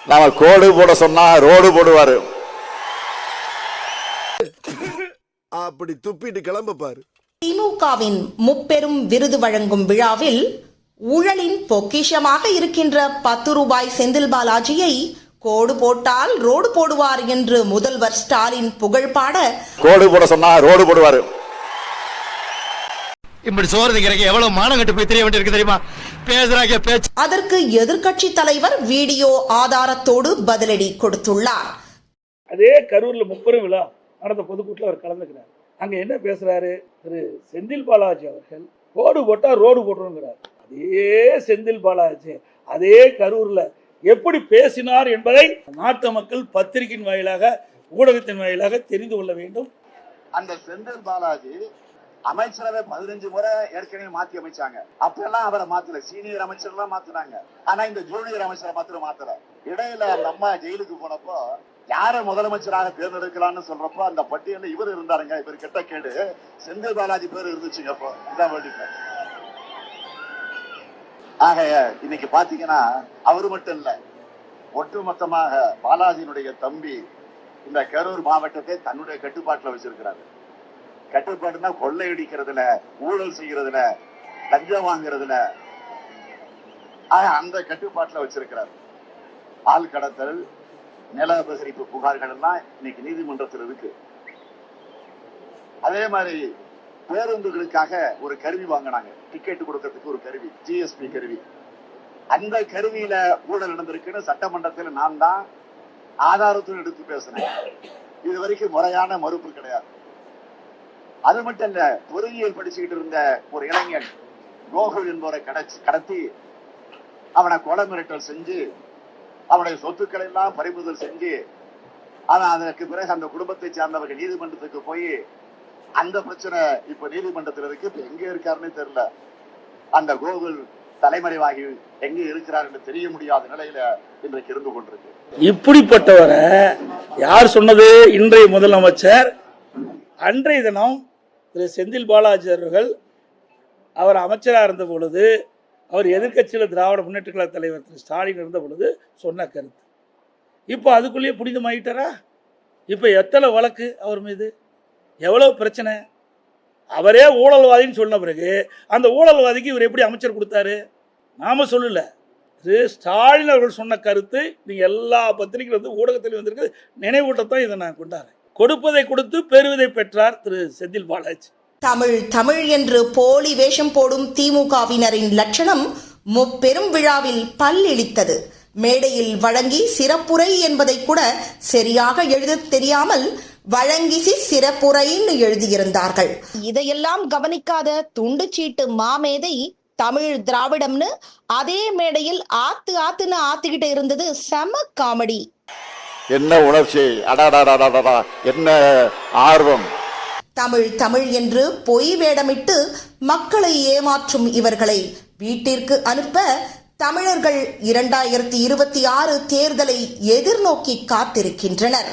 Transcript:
நாம கோடு போட சொன்னா ரோடு போடுவாரு. அப்படி துப்பிட்டு கிளம்ப பாரு. திமுகவின் முப்பெரும் விருது வழங்கும் விழாவில் ஊழலின் பொக்கிஷமாக இருக்கின்ற 10 ரூபாய் செந்தில் பாலாஜியை கோடு போட்டால் ரோடு போடுவார் என்று முதல்வர் ஸ்டாலின் புகழ் பாட, கோடு போட சொன்னா ரோடு போடுவாரு. இப்படி சோறு திங்கிறக்கு எவ்வளவு மானம் கட்டு போய் தெரிய வேண்டியிருக்கு தெரியுமா? பேசுறாங்க பேச்சு. அதற்கு எதிர்க்கட்சி தலைவர் வீடியோ ஆதாரத்தோடு பதிலடி கொடுத்துள்ளார். அதே கரூர்ல முப்பெரும் விழா நடந்த பொதுக்கூட்டில் அவர் கலந்துக்கிறார். அங்க என்ன பேசுறாரு? திரு செந்தில் பாலாஜி அவர்கள் கோடு போட்டா ரோடு போடுறோங்கிறார். அதே செந்தில் பாலாஜி அதே கரூர்ல எப்படி பேசினார் என்பதை நாட்டு மக்கள் பத்திரிகையின் வாயிலாக, ஊடகத்தின் வாயிலாக தெரிந்து கொள்ள வேண்டும். அந்த செந்தில் பாலாஜி அமைச்சரவை 15 முறை ஏற்கனவே மாத்தி அமைச்சாங்க. அப்பெல்லாம் அவரை மாத்தல, சீனியர் அமைச்சர் எல்லாம் மாத்தினாங்க. ஆனா இந்த ஜூனியர் அமைச்சரை மாத்திரம் மாத்தல. இடையில அந்த அம்மா ஜெயிலுக்கு போனப்போ யார முதலமைச்சராக தேர்ந்தெடுக்கலாம்னு சொல்றப்போ அந்த பட்டியல இவர் இருந்தாருங்க. இவர் கெட்ட கேடு செந்தில் பாலாஜி பேர் இருந்துச்சுங்க. அப்போ இதான் வேண்டிய. ஆக இன்னைக்கு பாத்தீங்கன்னா அவரு மட்டும் இல்ல, ஒட்டுமொத்தமாக பாலாஜியினுடைய தம்பி இந்த கரூர் மாவட்டத்தை தன்னுடைய கட்டுப்பாட்டுல வச்சிருக்கிறாரு. கட்டுப்பாடுனா கொள்ளையடிக்கிறதுல, ஊழல் செய்யறதுல, லஞ்சம் வாங்குறதுல அந்த கட்டுப்பாட்டுல வச்சிருக்கிறார். ஆள் கடத்தல், நில அபகரிப்பு புகார்கள் எல்லாம் இன்னைக்கு நீதிமன்றத்தில் இருக்கு. அதே மாதிரி பேருந்துகளுக்காக ஒரு கருவி வாங்கினாங்க, டிக்கெட் கொடுக்கறதுக்கு ஒரு கருவி, ஜிஎஸ்பி கருவி. அந்த கருவியில ஊழல் நடந்திருக்குன்னு சட்டமன்றத்தில் நான் தான் ஆதாரத்துடன் எடுத்து பேசினேன். இது வரைக்கும் முறையான மறுப்பு கிடையாது. அது மட்டும் இல்ல, பொறியியல் படிச்சுக்கிட்டு இருந்த ஒரு இளைஞன் கோகுல் என்பவரை கடத்தி அவனை கொலை மிரட்டல் செஞ்சு அவனுடைய சொத்துக்களை எல்லாம் பறிமுதல் செஞ்சு அவன் அதற்கு பிறகு அந்த குடும்பத்தை சார்ந்தவர்கள் நீதிமன்றத்துக்கு போய் அந்த பிரச்சனை இப்ப நீதிமன்றத்தில் இருக்கு. இப்ப எங்க இருக்காருன்னு தெரியல. அந்த கோகுல் தலைமறைவாகி எங்க இருக்கிறார் என்று தெரிய முடியாத நிலையில இன்றைக்கு இருந்து கொண்டிருக்கு. இப்படிப்பட்டவரை யார் சொன்னது? இன்றைய முதலமைச்சர் அன்றைய தினம் திரு செந்தில் பாலாஜி அவர்கள் அவர் அமைச்சராக இருந்த பொழுது, அவர் எதிர்கட்சியில் திராவிட முன்னேற்ற கழக தலைவர் திரு ஸ்டாலின் இருந்த பொழுது சொன்ன கருத்து. இப்போ அதுக்குள்ளேயே புனிதமாயிட்டாரா? இப்போ எத்தனை வழக்கு அவர் மீது, எவ்வளவு பிரச்சனை? அவரே ஊழல்வாதின்னு சொன்ன பிறகு அந்த ஊழல்வாதிக்கு இவர் எப்படி அமைச்சர் கொடுத்தாரு? நாம சொல்லல, திரு ஸ்டாலின் அவர்கள் சொன்ன கருத்து. நீங்க எல்லா பத்திரிகைகள் வந்து ஊடகத்தில் வந்திருக்கு, நினைவூட்டத்தான் இதை நான் கொண்டாடுறேன். கொடுப்பதை கொடுத்து பெறுவதை பெற்றார் திரு செந்தில் பாலாஜி. தமிழ் தமிழ் என்று போலி வேஷம் போடும் திமுகவினரின் லட்சணம் முப்பெரும் விழாவில் பல்லிழித்தது. மேடையில் வழங்கி சிறப்புரை என்பதை கூட சரியாக எழுத தெரியாமல் வழங்கிசி சிறப்புரைன்னு எழுதியிருந்தார்கள். இதையெல்லாம் கவனிக்காத துண்டுச்சீட்டு மாமேதை தமிழ் திராவிடம்னு அதே மேடையில் ஆத்துன்னு ஆத்திக்கிட்டு இருந்தது செம காமெடி. என்ன உணர்ச்சி, அடாடாடாடா, என்ன ஆர்வம்! தமிழ் தமிழ் என்று பொய் வேடமிட்டு மக்களை ஏமாற்றும் இவர்களை வீட்டிற்கு அனுப்ப தமிழர்கள் 2026 தேர்தலை எதிர்நோக்கி காத்திருக்கின்றனர்.